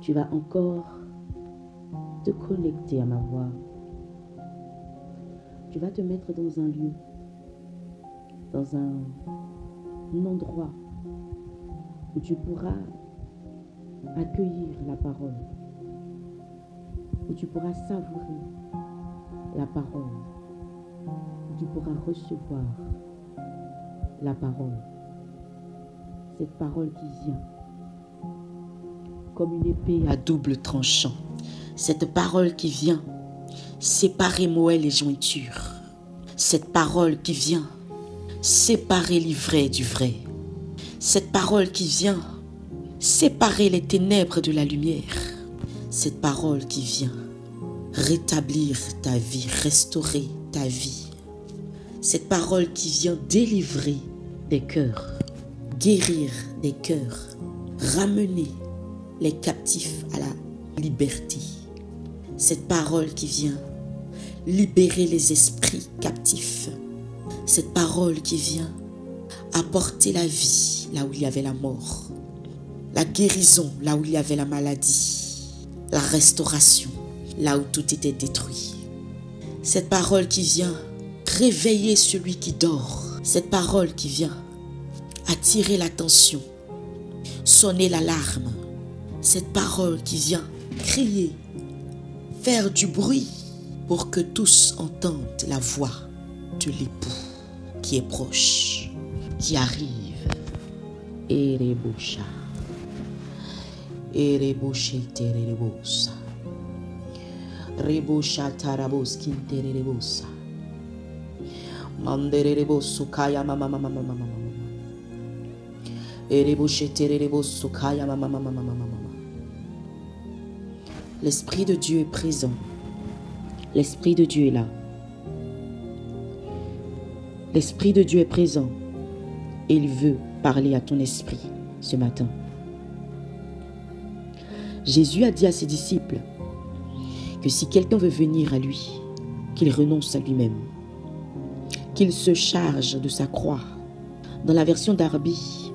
tu vas encore te connecter à ma voix. Tu vas te mettre dans un lieu, dans un endroit où tu pourras accueillir la parole, où tu pourras savourer la parole, où tu pourras recevoir la parole. Cette parole qui vient comme une épée à double tranchant. Cette parole qui vient séparer moelle et jointure. Cette parole qui vient séparer l'ivraie du vrai. Cette parole qui vient séparer les ténèbres de la lumière. Cette parole qui vient rétablir ta vie, restaurer ta vie. Cette parole qui vient délivrer des cœurs, guérir des cœurs, ramener les captifs à la liberté. Cette parole qui vient libérer les esprits captifs. Cette parole qui vient apporter la vie là où il y avait la mort, la guérison là où il y avait la maladie, la restauration là où tout était détruit. Cette parole qui vient réveiller celui qui dort. Cette parole qui vient attirer l'attention, sonner l'alarme. Cette parole qui vient crier, faire du bruit pour que tous entendent la voix de l'époux qui est proche, qui arrive. Erebosha, Ereboshe terebosa, Rebosha tarabos kinterebosa, Manderebosu kaya mama mama mama mama, Ereboshe terebosu kaya mama mama mama mama. L'Esprit de Dieu est présent. L'Esprit de Dieu est là. L'Esprit de Dieu est présent et il veut parler à ton esprit ce matin. Jésus a dit à ses disciples que si quelqu'un veut venir à lui, qu'il renonce à lui-même, qu'il se charge de sa croix. Dans la version d'Arbi,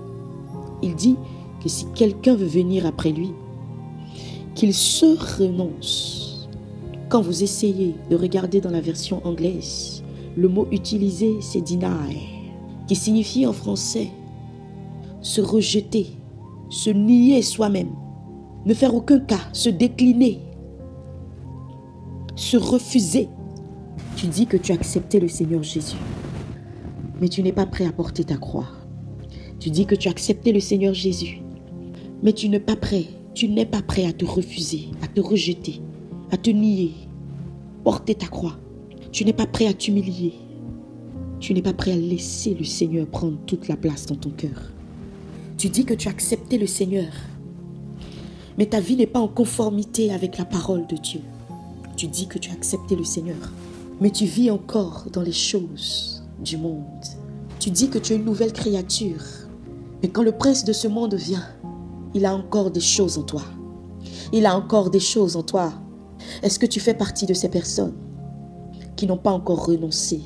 il dit que si quelqu'un veut venir après lui, qu'il se renonce. Quand vous essayez de regarder dans la version anglaise, le mot utilisé c'est deny, qui signifie en français se rejeter, se nier soi-même, ne faire aucun cas, se décliner, se refuser. Tu dis que tu as accepté le Seigneur Jésus, mais tu n'es pas prêt à porter ta croix. Tu dis que tu as accepté le Seigneur Jésus, mais tu n'es pas prêt. Tu n'es pas prêt à te refuser, à te rejeter, à te nier, porter ta croix. Tu n'es pas prêt à t'humilier. Tu n'es pas prêt à laisser le Seigneur prendre toute la place dans ton cœur. Tu dis que tu as accepté le Seigneur, mais ta vie n'est pas en conformité avec la parole de Dieu. Tu dis que tu as accepté le Seigneur, mais tu vis encore dans les choses du monde. Tu dis que tu es une nouvelle créature, mais quand le prince de ce monde vient, il a encore des choses en toi. Il a encore des choses en toi. Est-ce que tu fais partie de ces personnes qui n'ont pas encore renoncé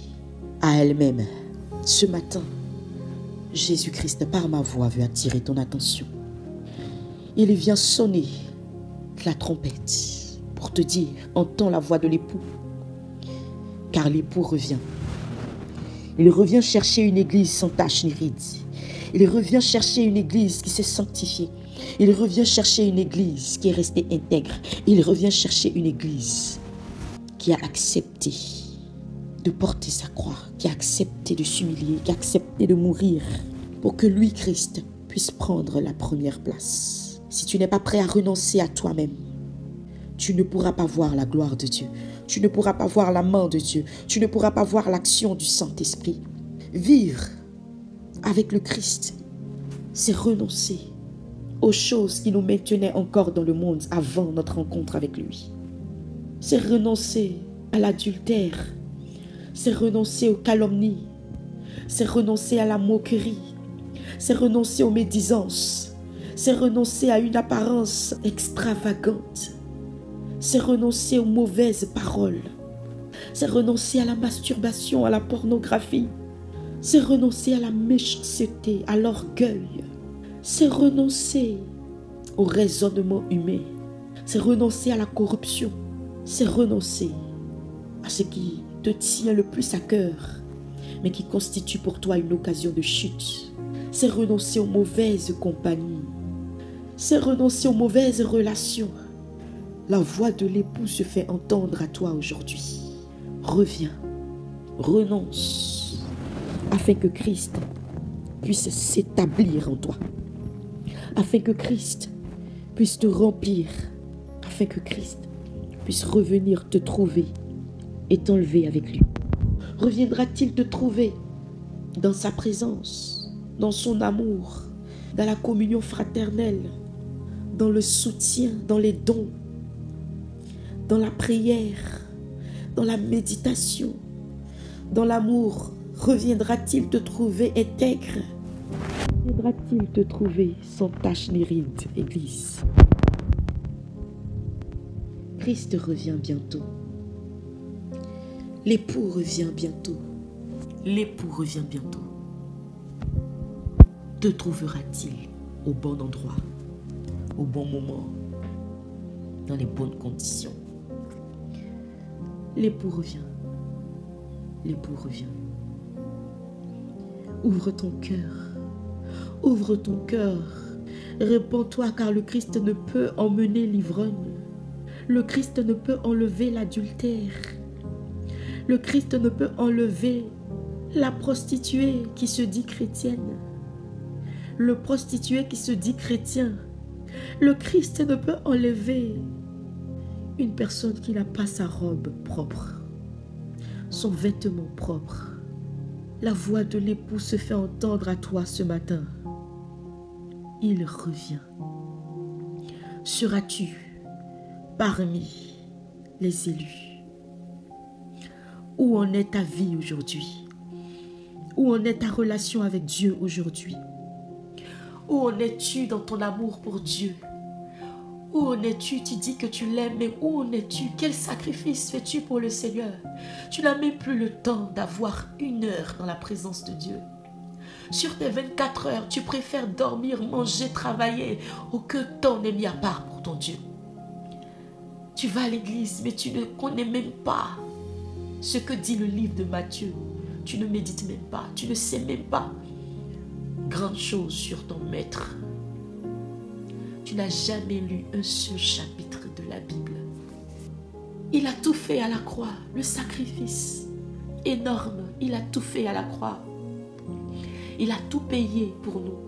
à elles-mêmes? Ce matin, Jésus-Christ, par ma voix, veut attirer ton attention. Il vient sonner la trompette pour te dire, entends la voix de l'époux, car l'époux revient. Il revient chercher une église sans tache ni ride. Il revient chercher une église qui s'est sanctifiée. Il revient chercher une église qui est restée intègre. Il revient chercher une église qui a accepté de porter sa croix, qui a accepté de s'humilier, qui a accepté de mourir pour que lui, Christ, puisse prendre la première place. Si tu n'es pas prêt à renoncer à toi-même, tu ne pourras pas voir la gloire de Dieu. Tu ne pourras pas voir la main de Dieu. Tu ne pourras pas voir l'action du Saint-Esprit. Vivre avec le Christ, c'est renoncer aux choses qui nous maintenaient encore dans le monde avant notre rencontre avec lui. C'est renoncer à l'adultère. C'est renoncer aux calomnies. C'est renoncer à la moquerie. C'est renoncer aux médisances. C'est renoncer à une apparence extravagante. C'est renoncer aux mauvaises paroles. C'est renoncer à la masturbation, à la pornographie. C'est renoncer à la méchanceté, à l'orgueil. C'est renoncer au raisonnement humain. C'est renoncer à la corruption. C'est renoncer à ce qui te tient le plus à cœur, mais qui constitue pour toi une occasion de chute. C'est renoncer aux mauvaises compagnies. C'est renoncer aux mauvaises relations. La voix de l'époux se fait entendre à toi aujourd'hui. Reviens, renonce, afin que Christ puisse s'établir en toi, afin que Christ puisse te remplir, afin que Christ puisse revenir te trouver et t'enlever avec lui. Reviendra-t-il te trouver dans sa présence, dans son amour, dans la communion fraternelle, dans le soutien, dans les dons, dans la prière, dans la méditation, dans l'amour? Reviendra-t-il te trouver intègre? Reviendra-t-il te trouver sans tache ni ride, Église? Christ revient bientôt. L'époux revient bientôt. L'époux revient bientôt. Te trouvera-t-il au bon endroit, au bon moment, dans les bonnes conditions? L'époux revient. L'époux revient. Ouvre ton cœur. Ouvre ton cœur. Répands-toi, car le Christ ne peut emmener l'ivrogne. Le Christ ne peut enlever l'adultère. Le Christ ne peut enlever la prostituée qui se dit chrétienne. Le prostitué qui se dit chrétien. Le Christ ne peut enlever une personne qui n'a pas sa robe propre, son vêtement propre. La voix de l'époux se fait entendre à toi ce matin. Il revient. Seras-tu parmi les élus? Où en est ta vie aujourd'hui? Où en est ta relation avec Dieu aujourd'hui? Où en es-tu dans ton amour pour Dieu? Où en es-tu? Tu dis que tu l'aimes, mais où en es-tu? Quel sacrifice fais-tu pour le Seigneur? Tu n'as même plus le temps d'avoir 1 heure dans la présence de Dieu. Sur tes 24 heures, tu préfères dormir, manger, travailler. Aucun temps n'est mis à part pour ton Dieu. Tu vas à l'église, mais tu ne connais même pas ce que dit le livre de Matthieu. Tu ne médites même pas, tu ne sais même pas grande chose sur ton maître. Tu n'as jamais lu un seul chapitre de la Bible. Il a tout fait à la croix, le sacrifice énorme, il a tout fait à la croix. Il a tout payé pour nous.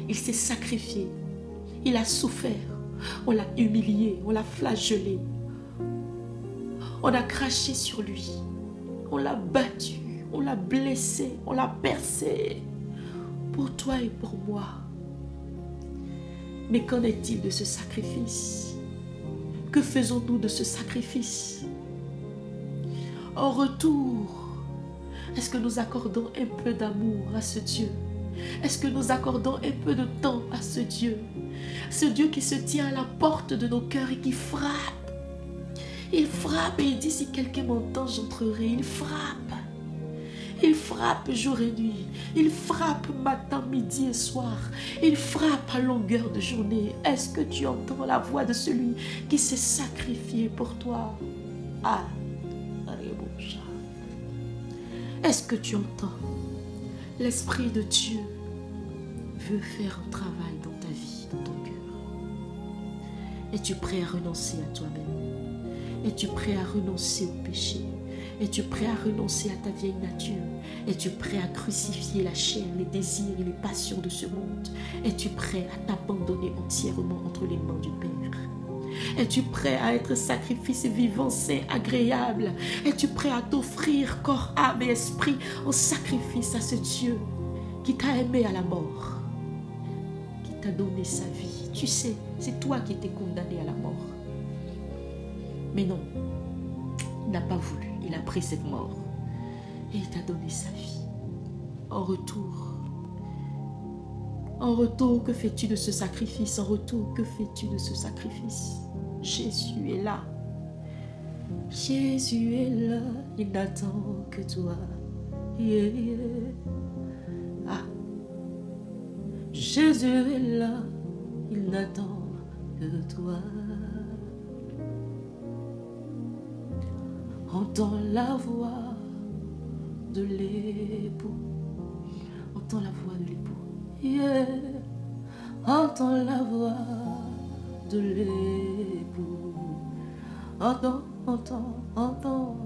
Il s'est sacrifié, il a souffert, on l'a humilié, on l'a flagellé, on a craché sur lui, on l'a battu, on l'a blessé, on l'a percé, pour toi et pour moi. Mais qu'en est-il de ce sacrifice? Que faisons-nous de ce sacrifice? En retour, est-ce que nous accordons un peu d'amour à ce Dieu? Est-ce que nous accordons un peu de temps à ce Dieu? Ce Dieu qui se tient à la porte de nos cœurs et qui frappe. Il frappe et il dit, si quelqu'un m'entend, j'entrerai. Il frappe. Il frappe jour et nuit. Il frappe matin, midi et soir. Il frappe à longueur de journée. Est-ce que tu entends la voix de celui qui s'est sacrifié pour toi? Ah, est-ce que tu entends? L'Esprit de Dieu veut faire un travail dans ta vie, dans ton cœur. Es-tu prêt à renoncer à toi-même? Es-tu prêt à renoncer au péché? Es-tu prêt à renoncer à ta vieille nature? Es-tu prêt à crucifier la chair, les désirs et les passions de ce monde? Es-tu prêt à t'abandonner entièrement entre les mains du Père? Es-tu prêt à être sacrifice vivant, saint, agréable? Es-tu prêt à t'offrir corps, âme et esprit en sacrifice à ce Dieu qui t'a aimé à la mort, qui t'a donné sa vie? Tu sais, c'est toi qui étais condamné à la mort. Mais non, il n'a pas voulu. Il a pris cette mort et il t'a donné sa vie. En retour, que fais-tu de ce sacrifice? En retour, que fais-tu de ce sacrifice? Jésus est là. Jésus est là. Il n'attend que toi. Yeah, yeah. Ah. Jésus est là. Il n'attend que toi. Entends la voix de l'époux. Entends la voix de l'époux. Yeah. Entends la voix de l'époux. Entends, entends, entends,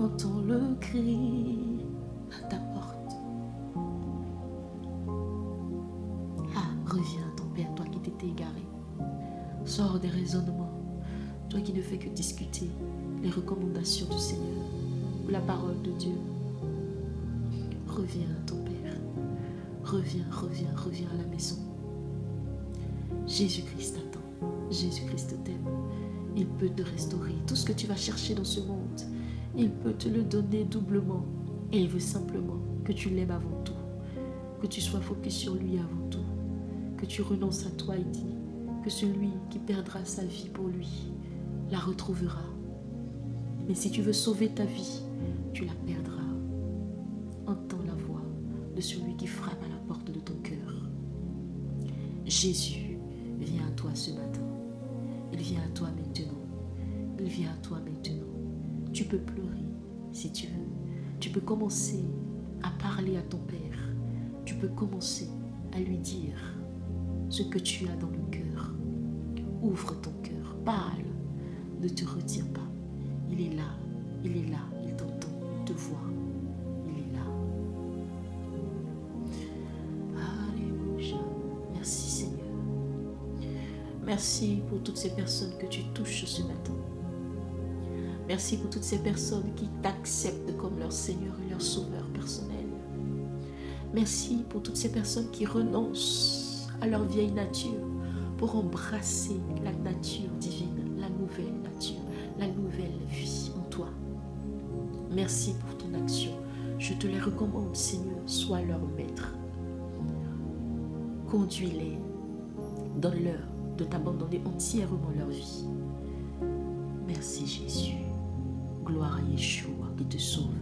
entends le cri à ta porte. Ah, reviens à ton Père, toi qui t'étais égaré. Sors des raisonnements, toi qui ne fais que discuter les recommandations du Seigneur ou la parole de Dieu. Reviens à ton Père. Reviens, reviens, reviens à la maison. Jésus-Christ t'attend. Jésus-Christ t'aime. Il peut te restaurer. Tout ce que tu vas chercher dans ce monde, il peut te le donner doublement. Et il veut simplement que tu l'aimes avant tout. Que tu sois focus sur lui avant tout. Que tu renonces à toi et dis que celui qui perdra sa vie pour lui la retrouvera. Mais si tu veux sauver ta vie, tu la perdras. Entends la voix de celui qui frappe à la porte de ton cœur. Jésus vient à toi ce matin. Il vient à toi maintenant. Il vient à toi maintenant. Tu peux pleurer si tu veux. Tu peux commencer à parler à ton Père. Tu peux commencer à lui dire ce que tu as dans le cœur. Ouvre ton cœur. Parle. Ne te retire pas. Il est là. Il est là. Il t'entend. Il te voit. Il est là. Alléluia. Merci Seigneur. Merci pour toutes ces personnes que tu touches ce matin. Merci pour toutes ces personnes qui t'acceptent comme leur Seigneur et leur Sauveur personnel. Merci pour toutes ces personnes qui renoncent à leur vieille nature pour embrasser la nature divine, la nouvelle nature, la nouvelle vie en toi. Merci pour ton action. Je te les recommande, Seigneur, sois leur maître. Conduis-les, donne-leur de t'abandonner entièrement leur vie. Merci Jésus. Gloire à Yeshua qui te sauve.